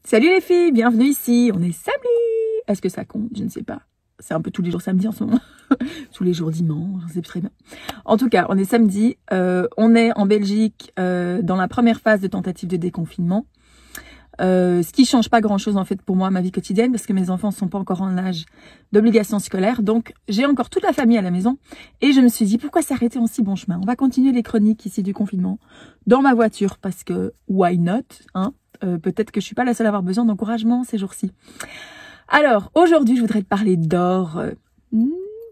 Salut les filles, bienvenue ici, on est samedi. Est-ce que ça compte? Je ne sais pas. C'est un peu tous les jours samedi en ce moment. Tous les jours dimanche, je sais très bien. En tout cas, on est samedi, on est en Belgique dans la première phase de tentative de déconfinement. Ce qui change pas grand-chose en fait pour moi, ma vie quotidienne, parce que mes enfants ne sont pas encore en âge d'obligation scolaire. Donc, j'ai encore toute la famille à la maison. Et je me suis dit, pourquoi s'arrêter en si bon chemin? On va continuer les chroniques ici du confinement dans ma voiture, parce que why not, hein? Peut-être que je suis pas la seule à avoir besoin d'encouragement ces jours-ci. Alors, aujourd'hui, je voudrais te parler d'or.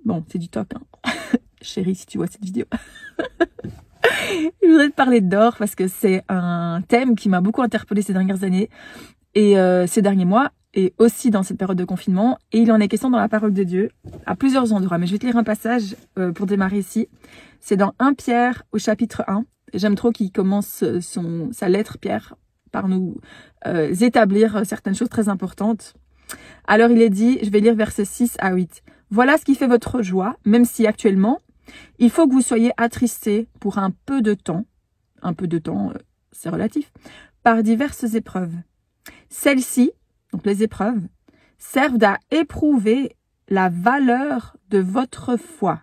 Bon, c'est du toc, hein. Chérie, si tu vois cette vidéo. Je voudrais te parler d'or parce que c'est un thème qui m'a beaucoup interpellée ces dernières années et ces derniers mois, et aussi dans cette période de confinement. Et il en est question dans la parole de Dieu à plusieurs endroits. Mais je vais te lire un passage pour démarrer ici. C'est dans 1 Pierre au chapitre 1. J'aime trop qu'il commence sa lettre, Pierre, par nous établir certaines choses très importantes. Alors il est dit, je vais lire versets 6 à 8. Voilà ce qui fait votre joie, même si actuellement, il faut que vous soyez attristés pour un peu de temps, c'est relatif, par diverses épreuves. Celles-ci, donc les épreuves, servent à éprouver la valeur de votre foi.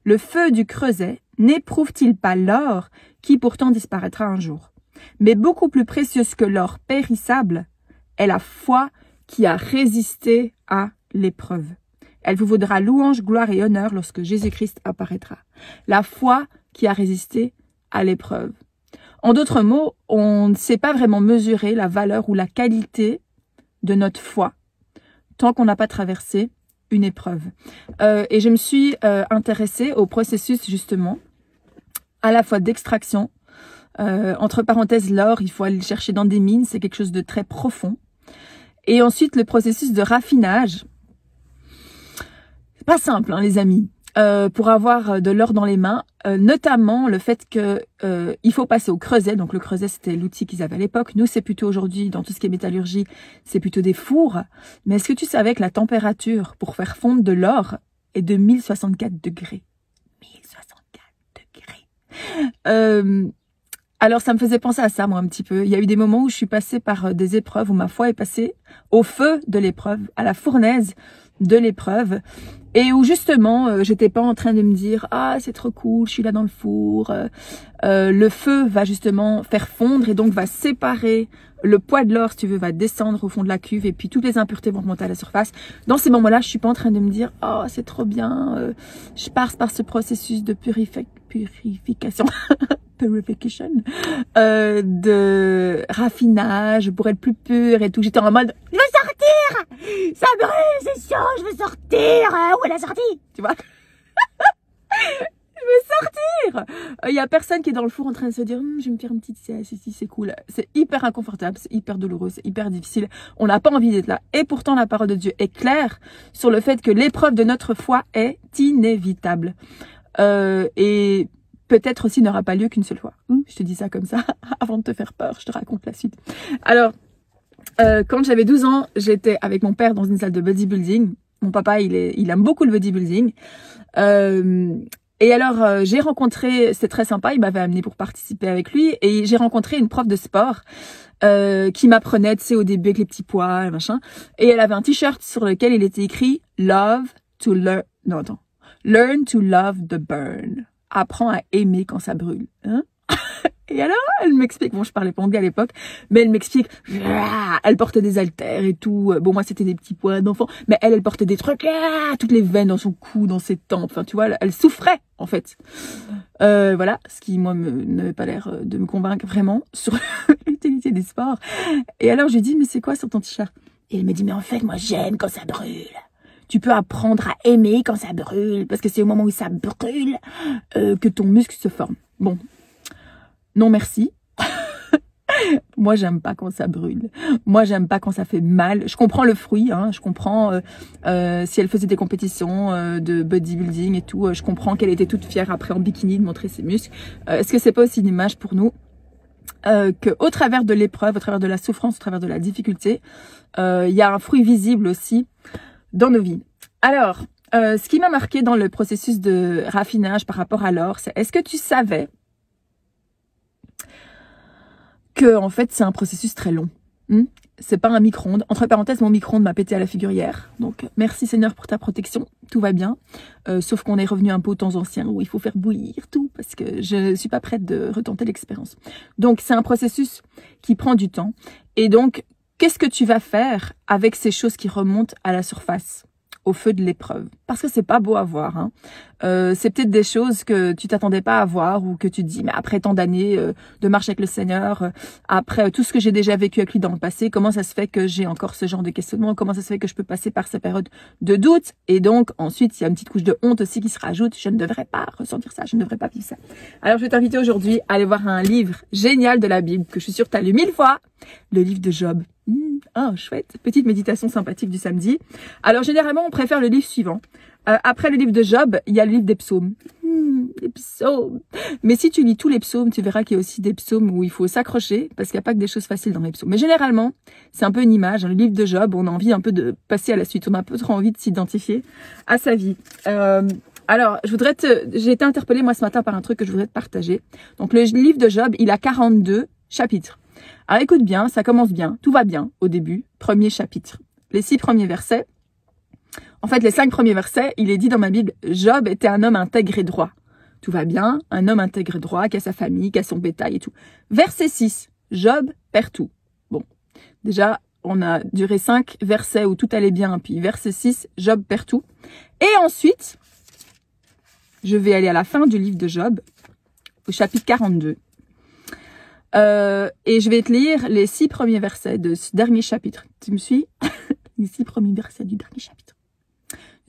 Le feu du creuset n'éprouve-t-il pas l'or qui pourtant disparaîtra un jour? Mais beaucoup plus précieuse que l'or périssable est la foi qui a résisté à l'épreuve. Elle vous vaudra louange, gloire et honneur lorsque Jésus-Christ apparaîtra. La foi qui a résisté à l'épreuve. En d'autres mots, on ne sait pas vraiment mesurer la valeur ou la qualité de notre foi tant qu'on n'a pas traversé une épreuve. Et je me suis intéressée au processus justement à la fois d'extraction. Entre parenthèses, l'or, il faut aller le chercher dans des mines, c'est quelque chose de très profond. Et ensuite, le processus de raffinage. C'est pas simple, hein, les amis, pour avoir de l'or dans les mains, notamment le fait que il faut passer au creuset. Donc le creuset, c'était l'outil qu'ils avaient à l'époque. Nous, c'est plutôt aujourd'hui, dans tout ce qui est métallurgie, c'est plutôt des fours. Mais est-ce que tu savais que la température pour faire fondre de l'or est de 1064 degrés? 1064 degrés. Alors, ça me faisait penser à ça, moi, un petit peu. Il y a eu des moments où je suis passée par des épreuves, où ma foi est passée au feu de l'épreuve, à la fournaise de l'épreuve, et où justement, j'étais pas en train de me dire « Ah, c'est trop cool, je suis là dans le four ». Le feu va justement faire fondre et donc va séparer le poids de l'or, si tu veux, va descendre au fond de la cuve et puis toutes les impuretés vont remonter à la surface. Dans ces moments-là, je suis pas en train de me dire « Oh, c'est trop bien, je passe par ce processus de purification ». Purification, de raffinage pour être plus pur et tout. J'étais en mode, je veux sortir, ça brûle, c'est chaud, je veux sortir. Où est la sortie? Tu vois? Je veux sortir. Il y a personne qui est dans le four en train de se dire, je vais me faire une petite sieste ici, c'est cool. C'est hyper inconfortable, c'est hyper douloureux, c'est hyper difficile. On n'a pas envie d'être là. Et pourtant, la parole de Dieu est claire sur le fait que l'épreuve de notre foi est inévitable. Et peut-être aussi n'aura pas lieu qu'une seule fois. Je te dis ça comme ça, avant de te faire peur, je te raconte la suite. Alors, quand j'avais 12 ans, j'étais avec mon père dans une salle de bodybuilding. Mon papa, il aime beaucoup le bodybuilding. Et alors, j'ai rencontré, c'était très sympa, il m'avait amené pour participer avec lui, et j'ai rencontré une prof de sport qui m'apprenait, tu sais, au début avec les petits pois, machin. Et elle avait un t-shirt sur lequel il était écrit « Love to learn... » Non, attends. « Learn to love the burn ». Apprends à aimer quand ça brûle. Hein? Et alors, elle m'explique, bon, je parlais pas anglais à l'époque, mais elle m'explique, elle portait des haltères et tout. Bon, moi, c'était des petits pois d'enfant, mais elle portait des trucs, toutes les veines dans son cou, dans ses tempes. Enfin, tu vois, elle souffrait, en fait. Voilà, ce qui, moi, n'avait pas l'air de me convaincre vraiment sur l'utilité des sports. Et alors, je lui dis, mais c'est quoi sur ton t-shirt? Et elle me dit, mais en fait, moi, j'aime quand ça brûle. Tu peux apprendre à aimer quand ça brûle, parce que c'est au moment où ça brûle que ton muscle se forme. Bon, non merci. Moi, j'aime pas quand ça brûle. Moi, j'aime pas quand ça fait mal. Je comprends le fruit, hein. Je comprends si elle faisait des compétitions de bodybuilding et tout. Je comprends qu'elle était toute fière après en bikini de montrer ses muscles. Est-ce que c'est pas aussi une image pour nous que au travers de l'épreuve, au travers de la souffrance, au travers de la difficulté, il y a un fruit visible aussi dans nos vies. Alors, ce qui m'a marqué dans le processus de raffinage par rapport à l'or, c'est est-ce que tu savais que en fait c'est un processus très long? C'est pas un micro-ondes. Entre parenthèses, mon micro-ondes m'a pété à la figure hier. Donc, merci Seigneur pour ta protection. Tout va bien. Sauf qu'on est revenu un peu aux temps anciens où il faut faire bouillir tout parce que je suis pas prête de retenter l'expérience. Donc, c'est un processus qui prend du temps. Et donc, qu'est-ce que tu vas faire avec ces choses qui remontent à la surface, au feu de l'épreuve? Parce que c'est pas beau à voir. Hein. C'est peut-être des choses que tu t'attendais pas à voir ou que tu te dis, mais après tant d'années de marche avec le Seigneur, après tout ce que j'ai déjà vécu avec lui dans le passé, comment ça se fait que j'ai encore ce genre de questionnement? Comment ça se fait que je peux passer par ces périodes de doute? Et donc ensuite, il y a une petite couche de honte aussi qui se rajoute. Je ne devrais pas ressentir ça, je ne devrais pas vivre ça. Alors je vais t'inviter aujourd'hui à aller voir un livre génial de la Bible que je suis sûre que tu as lu 1000 fois, le livre de Job. Oh, chouette. Petite méditation sympathique du samedi. Alors, généralement, on préfère le livre suivant. Après le livre de Job, il y a le livre des psaumes. Les psaumes. Mais si tu lis tous les psaumes, tu verras qu'il y a aussi des psaumes où il faut s'accrocher parce qu'il n'y a pas que des choses faciles dans les psaumes. Mais généralement, c'est un peu une image. Le livre de Job, on a envie un peu de passer à la suite. On a un peu trop envie de s'identifier à sa vie. Alors, j'ai été interpellée, moi, ce matin, par un truc que je voudrais te partager. Donc, le livre de Job, il a 42 chapitres. Alors écoute bien, ça commence bien, tout va bien au début, premier chapitre. Les 6 premiers versets, en fait les 5 premiers versets, il est dit dans ma Bible, Job était un homme intègre et droit. Tout va bien, un homme intègre et droit, qui a sa famille, qui a son bétail et tout. Verset 6, Job perd tout. Bon, déjà, on a duré 5 versets où tout allait bien, puis verset 6, Job perd tout. Et ensuite, je vais aller à la fin du livre de Job, au chapitre 42. Et je vais te lire les 6 premiers versets de ce dernier chapitre. Tu me suis? Les 6 premiers versets du dernier chapitre.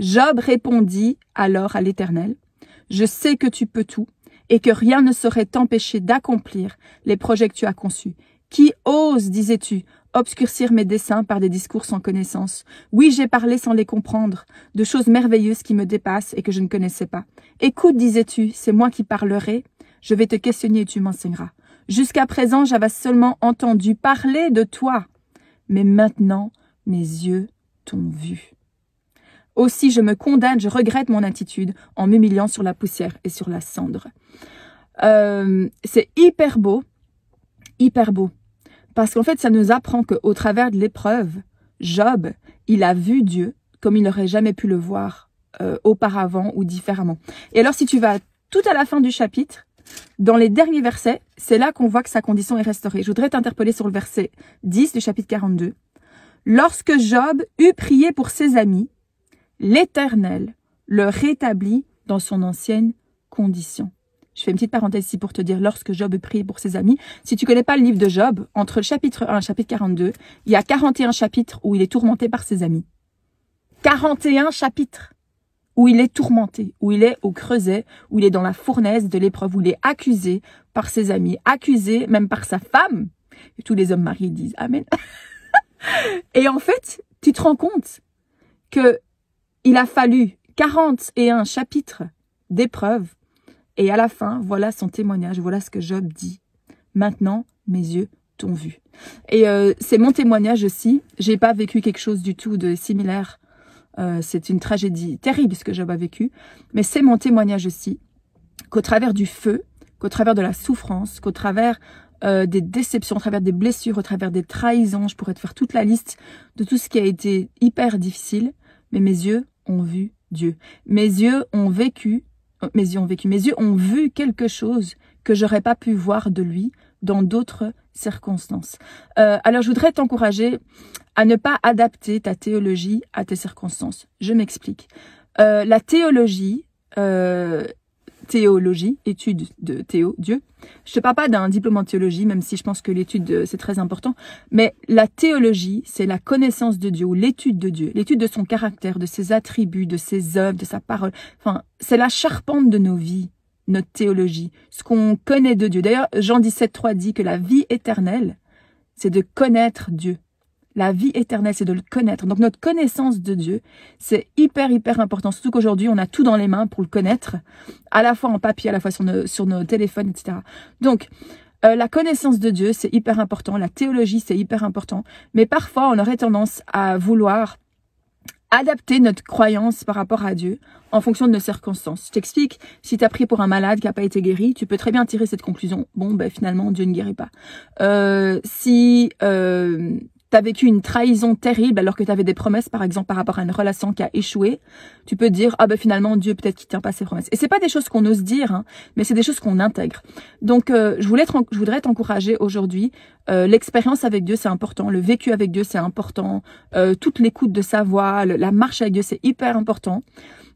Job répondit alors à l'Éternel, « Je sais que tu peux tout et que rien ne saurait t'empêcher d'accomplir les projets que tu as conçus. Qui ose, disais-tu, obscurcir mes desseins par des discours sans connaissance? Oui, j'ai parlé sans les comprendre, de choses merveilleuses qui me dépassent et que je ne connaissais pas. Écoute, disais-tu, c'est moi qui parlerai. Je vais te questionner et tu m'enseigneras. Jusqu'à présent, j'avais seulement entendu parler de toi, mais maintenant, mes yeux t'ont vu. Aussi, je me condamne, je regrette mon attitude en m'humiliant sur la poussière et sur la cendre. » C'est hyper beau, parce qu'en fait, ça nous apprend qu'au travers de l'épreuve, Job, il a vu Dieu comme il n'aurait jamais pu le voir auparavant ou différemment. Et alors, si tu vas tout à la fin du chapitre, dans les derniers versets, c'est là qu'on voit que sa condition est restaurée. Je voudrais t'interpeller sur le verset 10 du chapitre 42. Lorsque Job eut prié pour ses amis, l'Éternel le rétablit dans son ancienne condition. Je fais une petite parenthèse ici pour te dire lorsque Job eut prié pour ses amis. Si tu connais pas le livre de Job, entre le chapitre 1 et le chapitre 42, il y a 41 chapitres où il est tourmenté par ses amis. 41 chapitres où il est tourmenté, où il est au creuset, où il est dans la fournaise de l'épreuve, où il est accusé par ses amis, accusé même par sa femme. Et tous les hommes mariés disent Amen. Et en fait, tu te rends compte que il a fallu 41 chapitres d'épreuve et à la fin, voilà son témoignage, voilà ce que Job dit. Maintenant, mes yeux t'ont vu. Et c'est mon témoignage aussi. J'ai pas vécu quelque chose du tout de similaire. C'est une tragédie terrible ce que Job a vécu, mais c'est mon témoignage aussi, qu'au travers du feu, qu'au travers de la souffrance, qu'au travers des déceptions, au travers des blessures, au travers des trahisons, je pourrais te faire toute la liste de tout ce qui a été hyper difficile, mais mes yeux ont vu Dieu. Mes yeux ont vu quelque chose que j'aurais pas pu voir de lui dans d'autres circonstances. Alors, je voudrais t'encourager à ne pas adapter ta théologie à tes circonstances. Je m'explique. La théologie, étude de théo, Dieu. Je te parle pas d'un diplôme en théologie, même si je pense que l'étude, c'est très important. Mais la théologie, c'est la connaissance de Dieu ou l'étude de Dieu, l'étude de son caractère, de ses attributs, de ses œuvres, de sa parole. Enfin, c'est la charpente de nos vies, notre théologie, ce qu'on connaît de Dieu. D'ailleurs, Jean 17,3 dit que la vie éternelle, c'est de connaître Dieu. La vie éternelle, c'est de le connaître. Donc, notre connaissance de Dieu, c'est hyper important. Surtout qu'aujourd'hui, on a tout dans les mains pour le connaître, à la fois en papier, à la fois sur nos téléphones, etc. Donc, la connaissance de Dieu, c'est hyper important. La théologie, c'est hyper important. Mais parfois, on aurait tendance à vouloir adapter notre croyance par rapport à Dieu en fonction de nos circonstances. Je t'explique, si tu as pris pour un malade qui n'a pas été guéri, tu peux très bien tirer cette conclusion. Bon, ben finalement, Dieu ne guérit pas. Si tu as vécu une trahison terrible alors que tu avais des promesses, par exemple, par rapport à une relation qui a échoué, tu peux dire, ah ben finalement, Dieu peut-être qu'il tient pas ses promesses. Et c'est pas des choses qu'on ose dire, hein, mais c'est des choses qu'on intègre. Donc, je voudrais t'encourager aujourd'hui. L'expérience avec Dieu, c'est important. Le vécu avec Dieu, c'est important. Toute l'écoute de sa voix, la marche avec Dieu, c'est hyper important.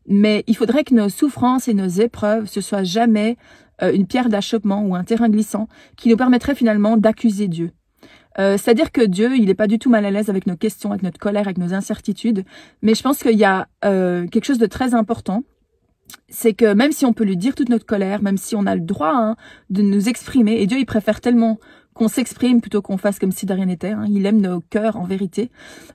Mais il faudrait que nos souffrances et nos épreuves, ce soit jamais une pierre d'achoppement ou un terrain glissant qui nous permettrait finalement d'accuser Dieu. C'est-à-dire que Dieu, il n'est pas du tout mal à l'aise avec nos questions, avec notre colère, avec nos incertitudes. Mais je pense qu'il y a quelque chose de très important. C'est que même si on peut lui dire toute notre colère, même si on a le droit hein, de nous exprimer, et Dieu, il préfère tellement qu'on s'exprime plutôt qu'on fasse comme si de rien n'était. Hein, il aime nos cœurs en vérité.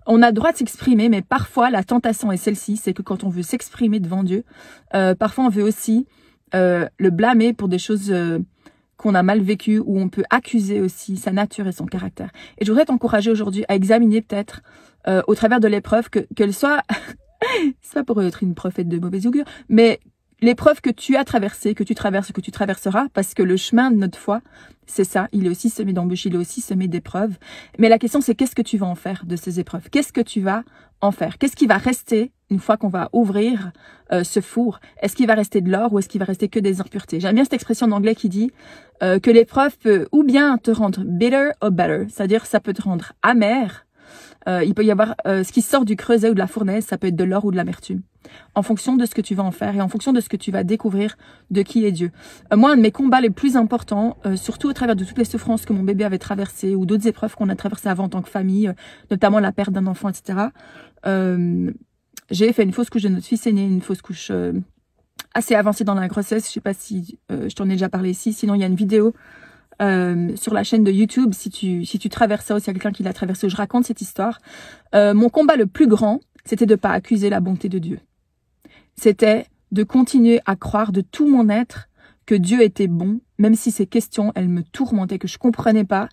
On a le droit de s'exprimer, mais parfois la tentation est celle-ci, c'est que quand on veut s'exprimer devant Dieu, parfois on veut aussi le blâmer pour des choses qu'on a mal vécues, ou on peut accuser aussi sa nature et son caractère. Et je voudrais t'encourager aujourd'hui à examiner peut-être au travers de l'épreuve qu'elle soit, c'est pas pour être une prophète de mauvais augure, mais l'épreuve que tu as traversée, que tu traverses, que tu traverseras, parce que le chemin de notre foi, c'est ça, il est aussi semé d'embûches, il est aussi semé d'épreuves. Mais la question, c'est qu'est-ce que tu vas en faire de ces épreuves? Qu'est-ce que tu vas en faire? Qu'est-ce qui va rester une fois qu'on va ouvrir ce four? Est-ce qu'il va rester de l'or ou est-ce qu'il va rester que des impuretés? J'aime bien cette expression en anglais qui dit que l'épreuve peut ou bien te rendre bitter or better, c'est-à-dire ça peut te rendre amer. Il peut y avoir ce qui sort du creuset ou de la fournaise, ça peut être de l'or ou de l'amertume. En fonction de ce que tu vas en faire et en fonction de ce que tu vas découvrir de qui est Dieu. Moi, un de mes combats les plus importants, surtout au travers de toutes les souffrances que mon bébé avait traversées ou d'autres épreuves qu'on a traversées avant en tant que famille, notamment la perte d'un enfant, etc. J'ai fait une fausse couche de notre fils aîné, une fausse couche assez avancée dans la grossesse. Je sais pas si je t'en ai déjà parlé ici. Sinon, il y a une vidéo sur la chaîne de YouTube, si tu traverses ça, ou s'il y a quelqu'un qui l'a traversé, où je raconte cette histoire. Mon combat le plus grand, c'était de pas accuser la bonté de Dieu. C'était de continuer à croire de tout mon être que Dieu était bon, même si ces questions, elles me tourmentaient, que je comprenais pas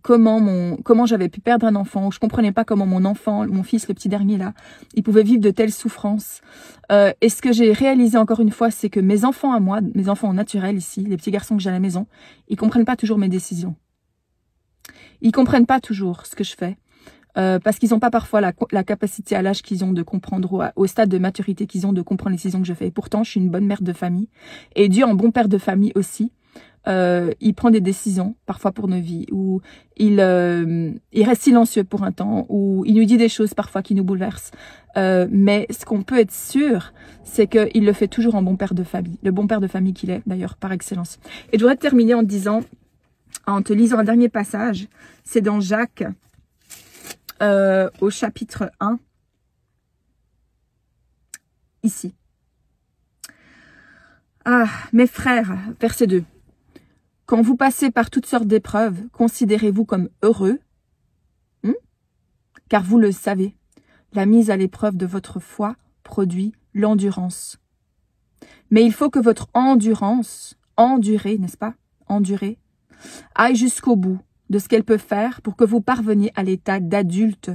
comment j'avais pu perdre un enfant, ou je comprenais pas comment mon enfant, mon fils, le petit dernier là, il pouvait vivre de telles souffrances. Et ce que j'ai réalisé encore une fois, c'est que mes enfants à moi, mes enfants naturels ici, les petits garçons que j'ai à la maison, ils comprennent pas toujours mes décisions. Ils comprennent pas toujours ce que je fais. Parce qu'ils n'ont pas parfois la capacité à l'âge qu'ils ont de comprendre, au stade de maturité qu'ils ont de comprendre les décisions que je fais. Et pourtant, je suis une bonne mère de famille. Et Dieu, en bon père de famille aussi, il prend des décisions, parfois pour nos vies, ou il reste silencieux pour un temps, ou il nous dit des choses parfois qui nous bouleversent. Mais ce qu'on peut être sûr, c'est qu'il le fait toujours en bon père de famille. Le bon père de famille qu'il est, d'ailleurs, par excellence. Et je voudrais terminer en te lisant un dernier passage. C'est dans Jacques, au chapitre 1, ici. Ah, mes frères, verset 2. Quand vous passez par toutes sortes d'épreuves, considérez-vous comme heureux, car vous le savez, la mise à l'épreuve de votre foi produit l'endurance. Mais il faut que votre endurance, endurer, n'est-ce pas, endurer, aille jusqu'au bout de ce qu'elle peut faire pour que vous parveniez à l'état d'adulte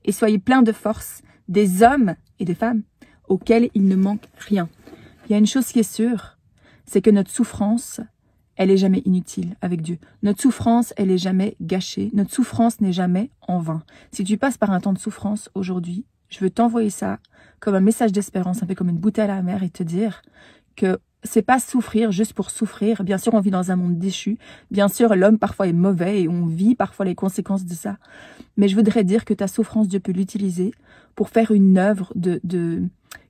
et soyez plein de force, des hommes et des femmes auxquels il ne manque rien. Il y a une chose qui est sûre, c'est que notre souffrance, elle est jamais inutile avec Dieu. Notre souffrance, elle est jamais gâchée. Notre souffrance n'est jamais en vain. Si tu passes par un temps de souffrance aujourd'hui, je veux t'envoyer ça comme un message d'espérance, un peu comme une bouteille à la mer, et te dire que c'est pas souffrir juste pour souffrir. Bien sûr, on vit dans un monde déchu. Bien sûr, l'homme parfois est mauvais et on vit parfois les conséquences de ça. Mais je voudrais dire que ta souffrance, Dieu peut l'utiliser pour faire une œuvre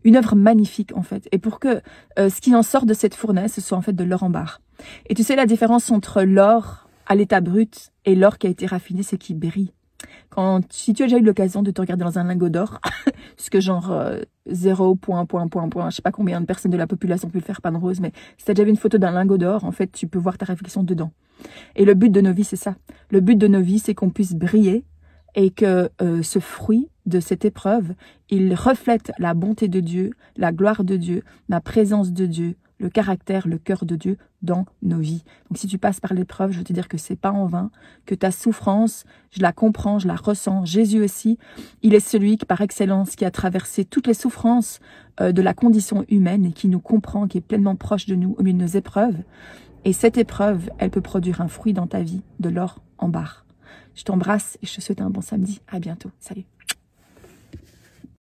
une œuvre magnifique en fait. Et pour que ce qui en sort de cette fournaise, ce soit en fait de l'or en barre. Et tu sais la différence entre l'or à l'état brut et l'or qui a été raffiné, c'est qu'il brille. Si tu as déjà eu l'occasion de te regarder dans un lingot d'or, ce que genre 0, je sais pas combien de personnes de la population peut le faire, pas de rose, mais si tu as déjà vu une photo d'un lingot d'or, en fait, tu peux voir ta réflexion dedans. Et le but de nos vies, c'est ça. Le but de nos vies, c'est qu'on puisse briller et que ce fruit de cette épreuve, il reflète la bonté de Dieu, la gloire de Dieu, la présence de Dieu, le caractère, le cœur de Dieu dans nos vies. Donc si tu passes par l'épreuve, je veux te dire que c'est pas en vain, que ta souffrance, je la comprends, je la ressens. Jésus aussi, il est celui qui par excellence, qui a traversé toutes les souffrances de la condition humaine et qui nous comprend, qui est pleinement proche de nous au milieu de nos épreuves. Et cette épreuve, elle peut produire un fruit dans ta vie, de l'or en barre. Je t'embrasse et je te souhaite un bon samedi. À bientôt. Salut.